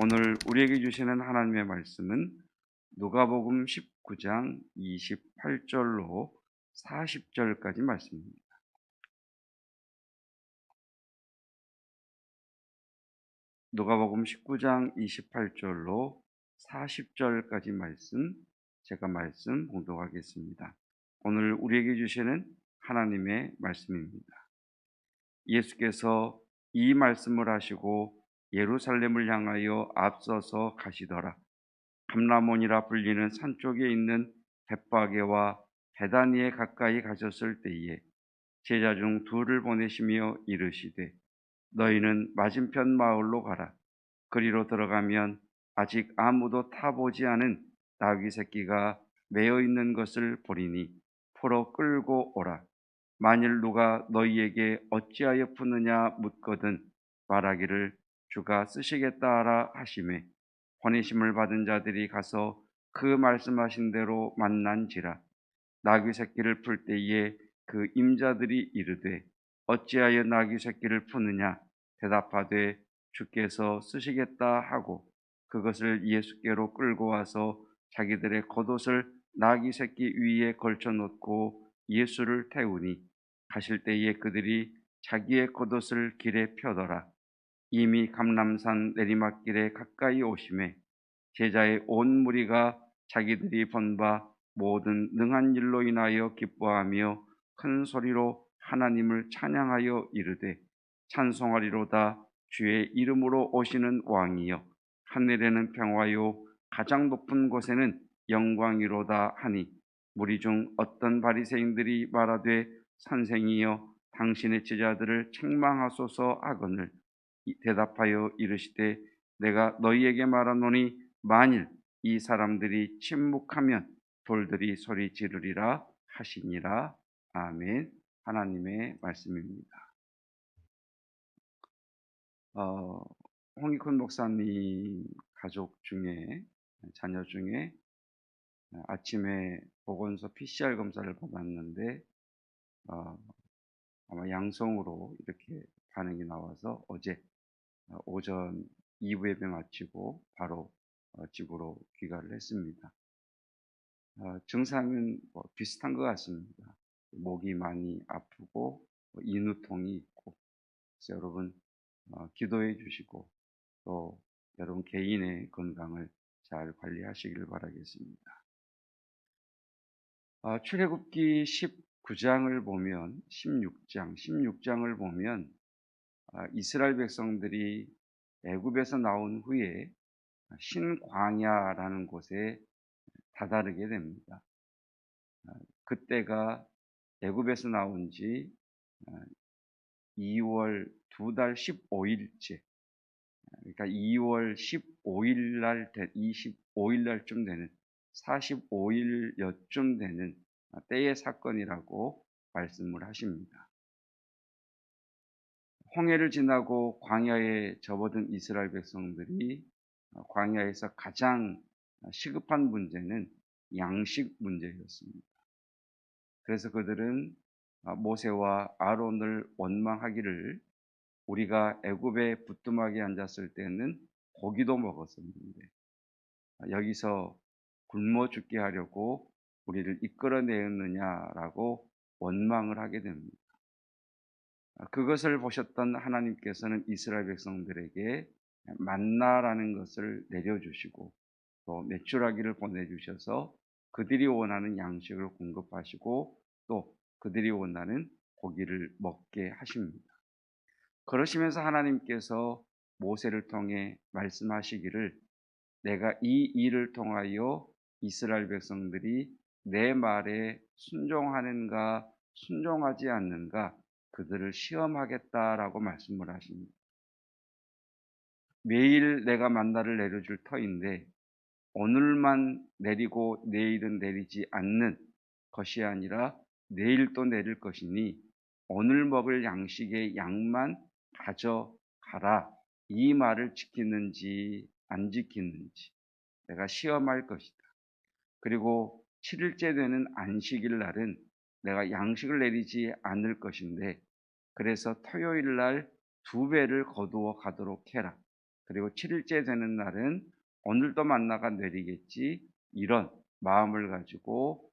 오늘 우리에게 주시는 하나님의 말씀은 누가복음 19장 28절로 40절까지 말씀입니다. 누가복음 19장 28절로 40절까지 말씀, 제가 말씀 봉독하겠습니다. 오늘 우리에게 주시는 하나님의 말씀입니다. 예수께서 이 말씀을 하시고 예루살렘을 향하여 앞서서 가시더라. 감람원이라 불리는 산 쪽에 있는 벳바게와 베다니에 가까이 가셨을 때에 제자 중 둘을 보내시며 이르시되 너희는 맞은편 마을로 가라. 그리로 들어가면 아직 아무도 타보지 않은 나귀 새끼가 매어 있는 것을 보리니 풀어 끌고 오라. 만일 누가 너희에게 어찌하여 푸느냐 묻거든 말하기를 주가 쓰시겠다 하라 하시매 보내심을 받은 자들이 가서 그 말씀하신 대로 만난지라. 나귀 새끼를 풀 때에 그 임자들이 이르되 어찌하여 나귀 새끼를 푸느냐 대답하되 주께서 쓰시겠다 하고 그것을 예수께로 끌고 와서 자기들의 겉옷을 나귀 새끼 위에 걸쳐 놓고 예수를 태우니 가실 때에 그들이 자기의 겉옷을 길에 펴더라. 이미 감람산 내리막길에 가까이 오심에 제자의 온 무리가 자기들이 본 바 모든 능한 일로 인하여 기뻐하며 큰 소리로 하나님을 찬양하여 이르되 찬송하리로다. 주의 이름으로 오시는 왕이여 하늘에는 평화요 가장 높은 곳에는 영광이로다 하니 무리 중 어떤 바리새인들이 말하되 선생이여 당신의 제자들을 책망하소서 하거늘 대답하여 이르시되 내가 너희에게 말하노니 만일 이 사람들이 침묵하면 돌들이 소리 지르리라 하시니라. 아멘. 하나님의 말씀입니다. 홍익훈 목사님 가족 중에 자녀 중에 아침에 보건소 PCR 검사를 받았는데 아마 양성으로 이렇게 반응이 나와서 어제 오전 2부 예배 마치고 바로 집으로 귀가를 했습니다. 증상은 비슷한 것 같습니다. 목이 많이 아프고 인후통이 있고, 그래서 여러분 기도해 주시고 또 여러분 개인의 건강을 잘 관리하시길 바라겠습니다. 출애굽기 19장을 보면 16장을 보면 이스라엘 백성들이 애굽에서 나온 후에 신광야라는 곳에 다다르게 됩니다. 그때가 애굽에서 나온 지 2월 2달 15일째, 그러니까 2월 15일 날 25일 날쯤 되는 45일여쯤 되는 때의 사건이라고 말씀을 하십니다. 홍해를 지나고 광야에 접어든 이스라엘 백성들이 광야에서 가장 시급한 문제는 양식 문제였습니다. 그래서 그들은 모세와 아론을 원망하기를 우리가 애굽에 부뚜막에 앉았을 때는 고기도 먹었었는데 여기서 굶어 죽게 하려고 우리를 이끌어내었느냐라고 원망을 하게 됩니다. 그것을 보셨던 하나님께서는 이스라엘 백성들에게 만나라는 것을 내려주시고 또 메추라기를 보내주셔서 그들이 원하는 양식을 공급하시고 또 그들이 원하는 고기를 먹게 하십니다. 그러시면서 하나님께서 모세를 통해 말씀하시기를 내가 이 일을 통하여 이스라엘 백성들이 내 말에 순종하는가 순종하지 않는가 그들을 시험하겠다라고 말씀을 하십니다. 매일 내가 만나를 내려줄 터인데 오늘만 내리고 내일은 내리지 않는 것이 아니라 내일 또 내릴 것이니 오늘 먹을 양식의 양만 가져가라. 이 말을 지키는지 안 지키는지 내가 시험할 것이다. 그리고 7일째 되는 안식일 날은 내가 양식을 내리지 않을 것인데 그래서 토요일 날 2배를 거두어 가도록 해라. 그리고 7일째 되는 날은 오늘도 만나가 내리겠지, 이런 마음을 가지고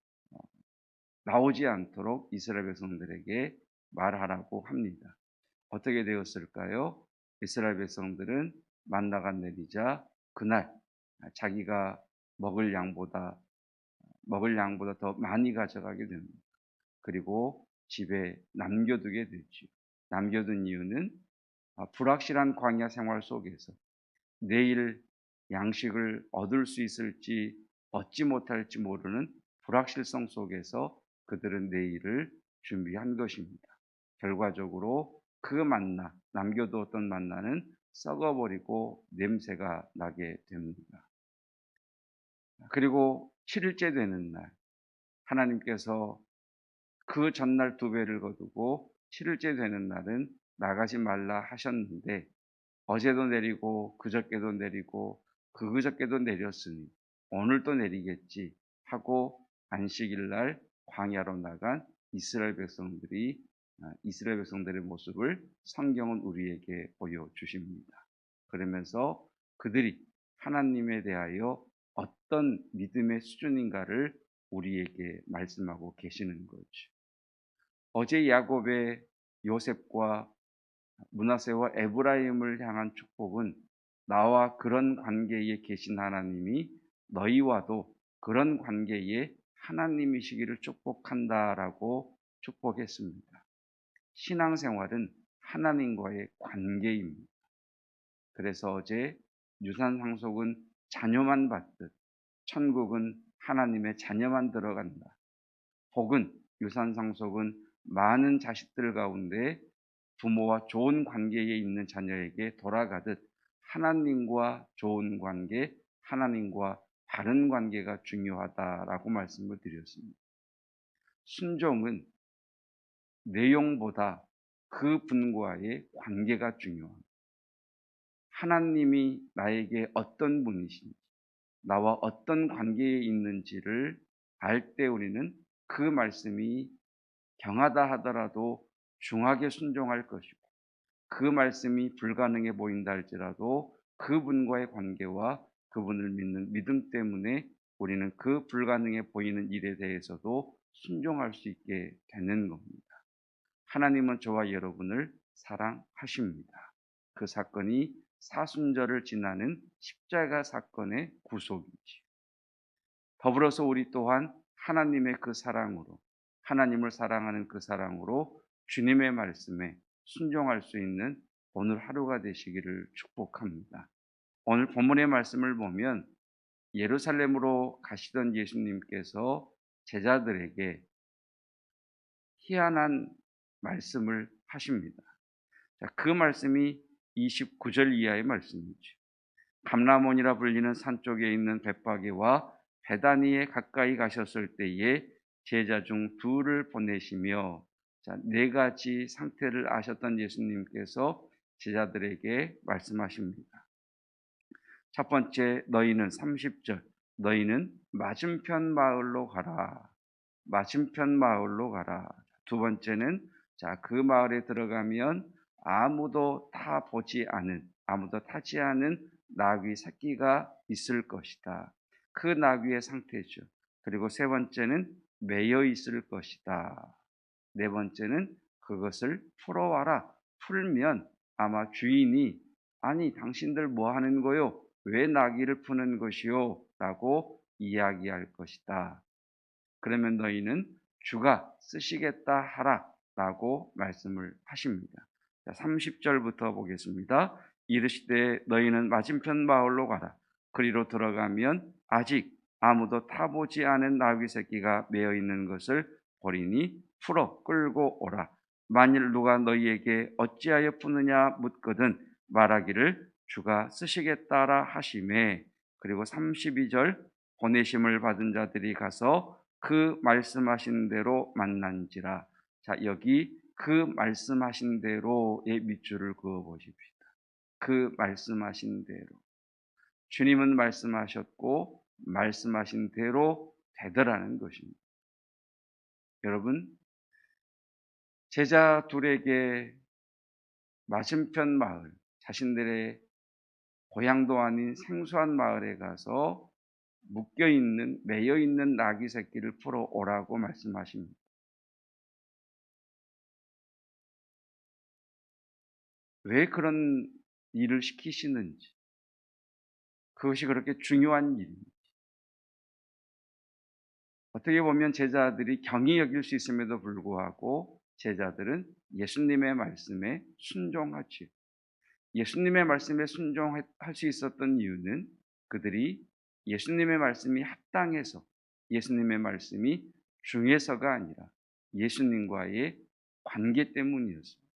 나오지 않도록 이스라엘 백성들에게 말하라고 합니다. 어떻게 되었을까요? 이스라엘 백성들은 만나가 내리자 그날 자기가 먹을 양보다 더 많이 가져가게 됩니다. 그리고 집에 남겨두게 되죠. 남겨둔 이유는 불확실한 광야 생활 속에서 내일 양식을 얻을 수 있을지 얻지 못할지 모르는 불확실성 속에서 그들은 내일을 준비한 것입니다. 결과적으로 그 만나, 남겨두었던 만나는 썩어버리고 냄새가 나게 됩니다. 그리고 7일째 되는 날, 하나님께서 그 전날 2배를 거두고 7일째 되는 날은 나가지 말라 하셨는데, 어제도 내리고 그저께도 내리고 그저께도 내렸으니 오늘도 내리겠지 하고 안식일 날 광야로 나간 이스라엘 백성들의 모습을 성경은 우리에게 보여주십니다. 그러면서 그들이 하나님에 대하여 어떤 믿음의 수준인가를 우리에게 말씀하고 계시는 거죠. 어제 야곱의 요셉과 므낫세와 에브라임을 향한 축복은 나와 그런 관계에 계신 하나님이 너희와도 그런 관계에 하나님이시기를 축복한다라고 축복했습니다. 신앙생활은 하나님과의 관계입니다. 그래서 어제 유산상속은 자녀만 받듯 천국은 하나님의 자녀만 들어간다. 혹은 유산상속은 많은 자식들 가운데 부모와 좋은 관계에 있는 자녀에게 돌아가듯 하나님과 좋은 관계, 하나님과 바른 관계가 중요하다라고 말씀을 드렸습니다. 순종은 내용보다 그 분과의 관계가 중요합니다. 하나님이 나에게 어떤 분이신지, 나와 어떤 관계에 있는지를 알 때 우리는 그 말씀이 경하다 하더라도 중하게 순종할 것이고, 그 말씀이 불가능해 보인다 할지라도 그분과의 관계와 그분을 믿는 믿음 때문에 우리는 그 불가능해 보이는 일에 대해서도 순종할 수 있게 되는 겁니다. 하나님은 저와 여러분을 사랑하십니다. 그 사건이 사순절을 지나는 십자가 사건의 구속이지. 더불어서 우리 또한 하나님의 그 사랑으로, 하나님을 사랑하는 그 사랑으로 주님의 말씀에 순종할 수 있는 오늘 하루가 되시기를 축복합니다. 오늘 본문의 말씀을 보면 예루살렘으로 가시던 예수님께서 제자들에게 희한한 말씀을 하십니다. 그 말씀이 29절 이하의 말씀이죠. 감람원이라 불리는 산 쪽에 있는 벳바게와 베다니에 가까이 가셨을 때에 제자 중 2를 보내시며, 4가지 상태를 아셨던 예수님께서 제자들에게 말씀하십니다. 첫 번째, 너희는 30절, 너희는 맞은편 마을로 가라. 맞은편 마을로 가라. 두 번째는 그 마을에 들어가면 아무도 타지 않은 나귀 새끼가 있을 것이다. 그 나귀의 상태죠. 그리고 세 번째는 매여 있을 것이다. 네 번째는 그것을 풀어와라. 풀면 아마 주인이 아니 당신들 뭐 하는 거요? 왜 나귀를 푸는 것이요? 라고 이야기할 것이다. 그러면 너희는 주가 쓰시겠다 하라 라고 말씀을 하십니다. 30절부터 보겠습니다. 이르시되 너희는 맞은편 마을로 가라. 그리로 들어가면 아직 아무도 타보지 않은 나귀 새끼가 매어 있는 것을 보리니 풀어 끌고 오라. 만일 누가 너희에게 어찌하여 푸느냐 묻거든 말하기를 주가 쓰시겠다라 하시매. 그리고 32절 보내심을 받은 자들이 가서 그 말씀하신 대로 만난지라. 여기 그 말씀하신 대로의 밑줄을 그어 보십시다. 그 말씀하신 대로. 주님은 말씀하셨고 말씀하신 대로 되더라는 것입니다. 여러분, 제자 둘에게 맞은편 마을, 자신들의 고향도 아닌 생소한 마을에 가서 묶여있는, 매여있는 나귀 새끼를 풀어오라고 말씀하십니다. 왜 그런 일을 시키시는지, 그것이 그렇게 중요한 일인지, 어떻게 보면 제자들이 경히 여길 수 있음에도 불구하고 제자들은 예수님의 말씀에 순종하지. 예수님의 말씀에 순종할 수 있었던 이유는 그들이 예수님의 말씀이 합당해서, 예수님의 말씀이 중해서가 아니라 예수님과의 관계 때문이었습니다.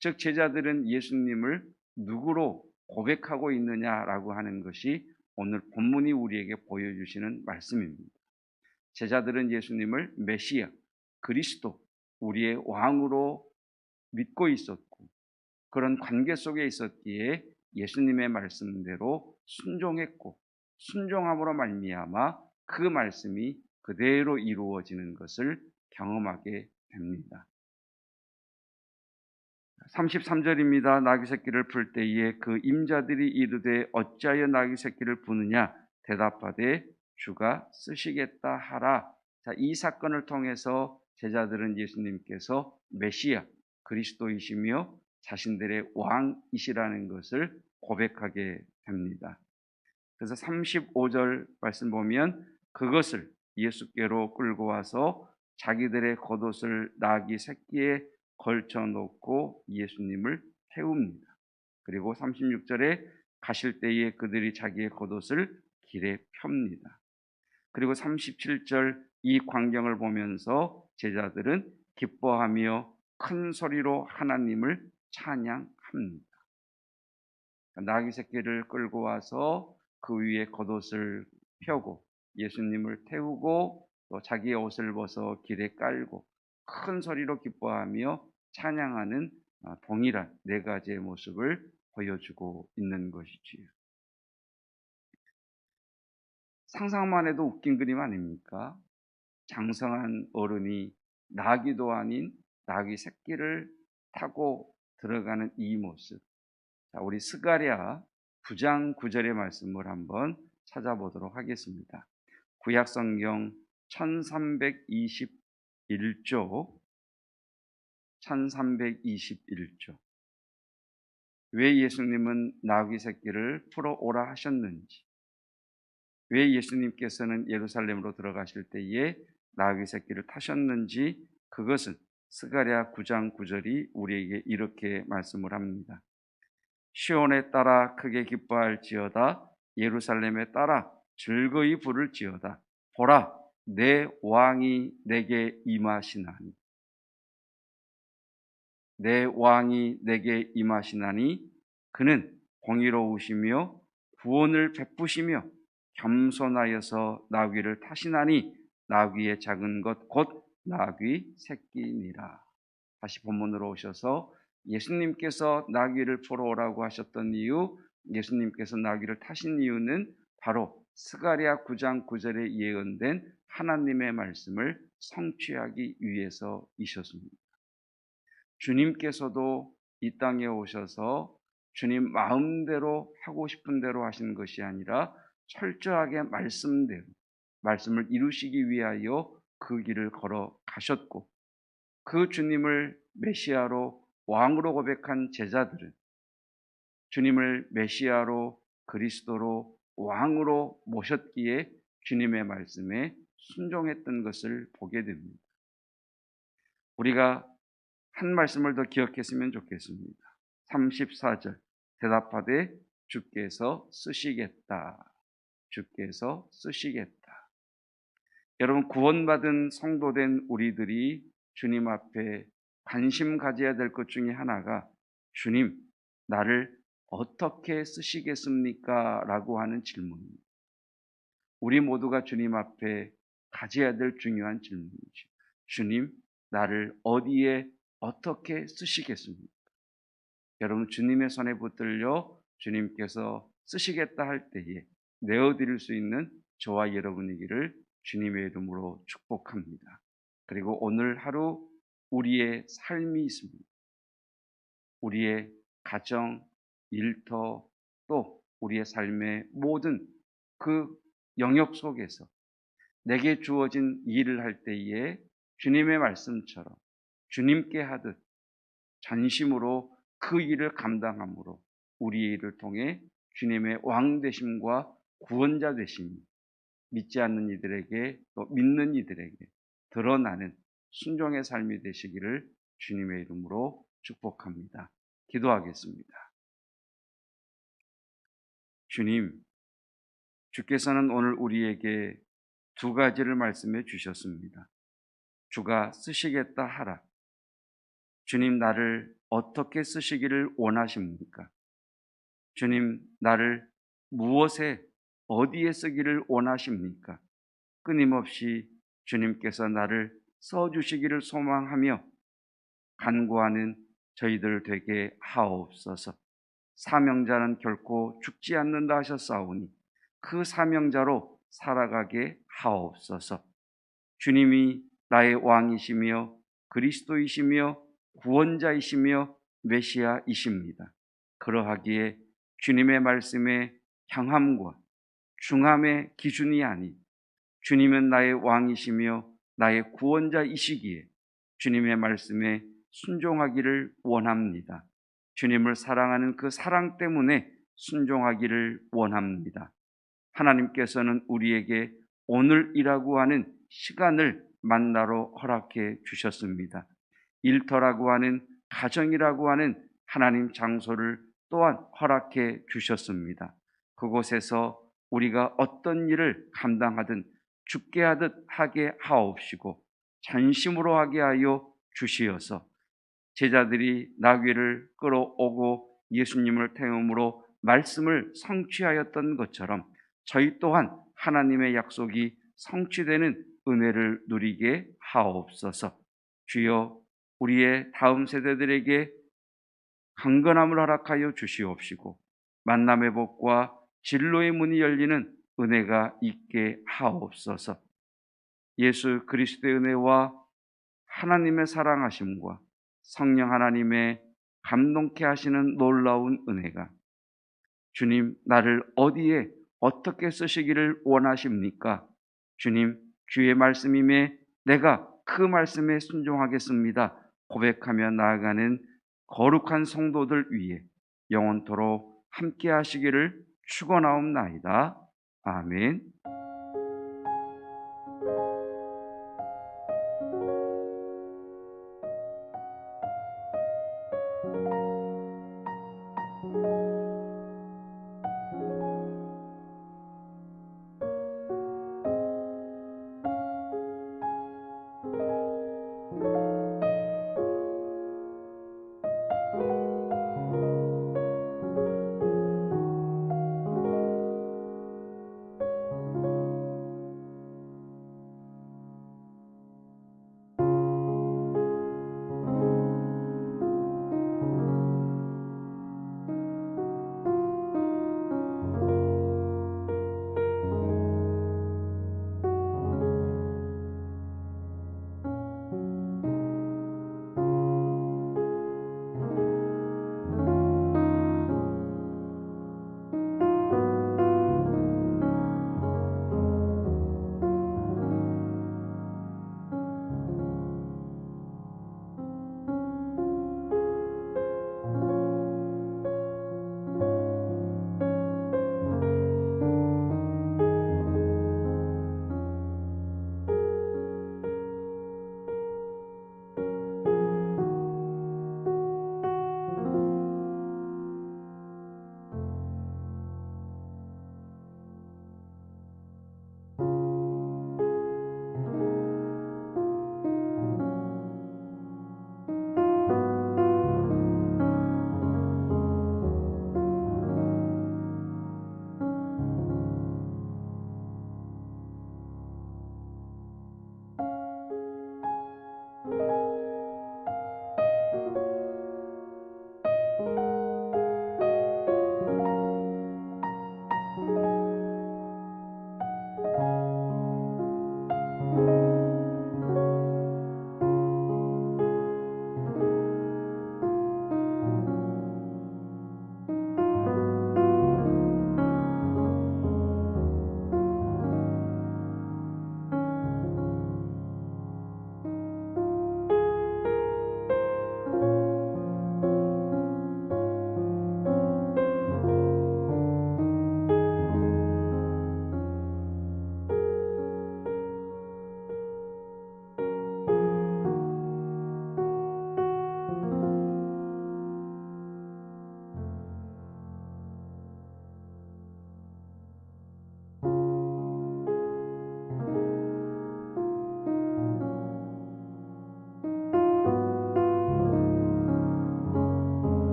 즉 제자들은 예수님을 누구로 고백하고 있느냐라고 하는 것이 오늘 본문이 우리에게 보여주시는 말씀입니다. 제자들은 예수님을 메시아, 그리스도, 우리의 왕으로 믿고 있었고 그런 관계 속에 있었기에 예수님의 말씀대로 순종했고, 순종함으로 말미암아 그 말씀이 그대로 이루어지는 것을 경험하게 됩니다. 33절입니다. 나귀 새끼를 풀 때에 그 임자들이 이르되 어찌하여 나귀 새끼를 부느냐 대답하되 주가 쓰시겠다 하라. 자, 이 사건을 통해서 제자들은 예수님께서 메시아, 그리스도이시며 자신들의 왕이시라는 것을 고백하게 됩니다. 그래서 35절 말씀 보면 그것을 예수께로 끌고 와서 자기들의 겉옷을 나귀 새끼에 걸쳐 놓고 예수님을 태웁니다. 그리고 36절에 가실 때에 그들이 자기의 겉옷을 길에 펴니다. 그리고 37절 이 광경을 보면서 제자들은 기뻐하며 큰 소리로 하나님을 찬양합니다. 나귀 새끼를 끌고 와서 그 위에 겉옷을 펴고 예수님을 태우고 또 자기의 옷을 벗어 길에 깔고 큰 소리로 기뻐하며 찬양하는 동일한 네 가지의 모습을 보여주고 있는 것이지요. 상상만 해도 웃긴 그림 아닙니까? 장성한 어른이 나귀도 아닌 나귀 새끼를 타고 들어가는 이 모습. 자, 우리 스가랴 9장 9절의 말씀을 한번 찾아보도록 하겠습니다. 구약 성경 1321조 1321조. 왜 예수님은 나귀 새끼를 풀어오라 하셨는지, 왜 예수님께서는 예루살렘으로 들어가실 때에 나귀 새끼를 타셨는지, 그것은 스가랴 9장 9절이 우리에게 이렇게 말씀을 합니다. 시온에 따라 크게 기뻐할지어다. 예루살렘에 따라 즐거이 부를지어다. 보라, 내 왕이 내게 임하시나니. 내 왕이 내게 임하시나니 그는 공의로우시며 구원을 베푸시며 겸손하여서 나귀를 타시나니 나귀의 작은 것 곧 나귀 새끼니라. 다시 본문으로 오셔서 예수님께서 나귀를 풀어오라고 하셨던 이유, 예수님께서 나귀를 타신 이유는 바로 스가랴 9장 9절에 예언된 하나님의 말씀을 성취하기 위해서이셨습니다. 주님께서도 이 땅에 오셔서 주님 마음대로 하고 싶은 대로 하신 것이 아니라 철저하게 말씀대로 말씀을 이루시기 위하여 그 길을 걸어 가셨고, 그 주님을 메시아로 왕으로 고백한 제자들은 주님을 메시아로 그리스도로 왕으로 모셨기에 주님의 말씀에 순종했던 것을 보게 됩니다. 우리가 한 말씀을 더 기억했으면 좋겠습니다. 34절 대답하되 주께서 쓰시겠다. 주께서 쓰시겠다. 여러분, 구원받은 성도된 우리들이 주님 앞에 관심 가져야 될 것 중에 하나가 주님, 나를 어떻게 쓰시겠습니까? 라고 하는 질문입니다. 우리 모두가 주님 앞에 가져야 될 중요한 질문이죠. 주님, 나를 어디에 어떻게 쓰시겠습니까? 여러분, 주님의 손에 붙들려 주님께서 쓰시겠다 할 때에 내어드릴 수 있는 저와 여러분이기를 주님의 이름으로 축복합니다. 그리고 오늘 하루 우리의 삶이 있습니다. 우리의 가정, 일터, 또 우리의 삶의 모든 그 영역 속에서 내게 주어진 일을 할 때에 주님의 말씀처럼 주님께 하듯 전심으로 그 일을 감당함으로 우리의 일을 통해 주님의 왕 되심과 구원자 되심이 믿지 않는 이들에게 또 믿는 이들에게 드러나는 순종의 삶이 되시기를 주님의 이름으로 축복합니다. 기도하겠습니다. 주님, 주께서는 오늘 우리에게 두 가지를 말씀해 주셨습니다. 주가 쓰시겠다 하라. 주님, 나를 어떻게 쓰시기를 원하십니까? 주님, 나를 무엇에 어디에 쓰기를 원하십니까? 끊임없이 주님께서 나를 써주시기를 소망하며 간구하는 저희들 되게 하옵소서. 사명자는 결코 죽지 않는다 하셨사오니 그 사명자로 살아가게 하옵소서. 주님이 나의 왕이시며 그리스도이시며 구원자이시며 메시아이십니다. 그러하기에 주님의 말씀의 향함과 중함의 기준이 아닌 주님은 나의 왕이시며 나의 구원자이시기에 주님의 말씀에 순종하기를 원합니다. 주님을 사랑하는 그 사랑 때문에 순종하기를 원합니다. 하나님께서는 우리에게 오늘이라고 하는 시간을 만나러 허락해 주셨습니다. 일터라고 하는 가정이라고 하는 하나님 장소를 또한 허락해 주셨습니다. 그곳에서 우리가 어떤 일을 감당하든 죽게 하듯 하게 하옵시고 전심으로 하게 하여 주시어서 제자들이 나귀를 끌어오고 예수님을 태움으로 말씀을 성취하였던 것처럼 저희 또한 하나님의 약속이 성취되는 은혜를 누리게 하옵소서. 주여, 우리의 다음 세대들에게 강건함을 허락하여 주시옵시고 만남의 복과 진로의 문이 열리는 은혜가 있게 하옵소서. 예수 그리스도의 은혜와 하나님의 사랑하심과 성령 하나님의 감동케 하시는 놀라운 은혜가 주님, 나를 어디에 어떻게 쓰시기를 원하십니까? 주님, 주의 말씀임에 내가 그 말씀에 순종하겠습니다. 고백하며 나아가는 거룩한 성도들 위해 영원토록 함께 하시기를 축원하옵나이다. 아멘.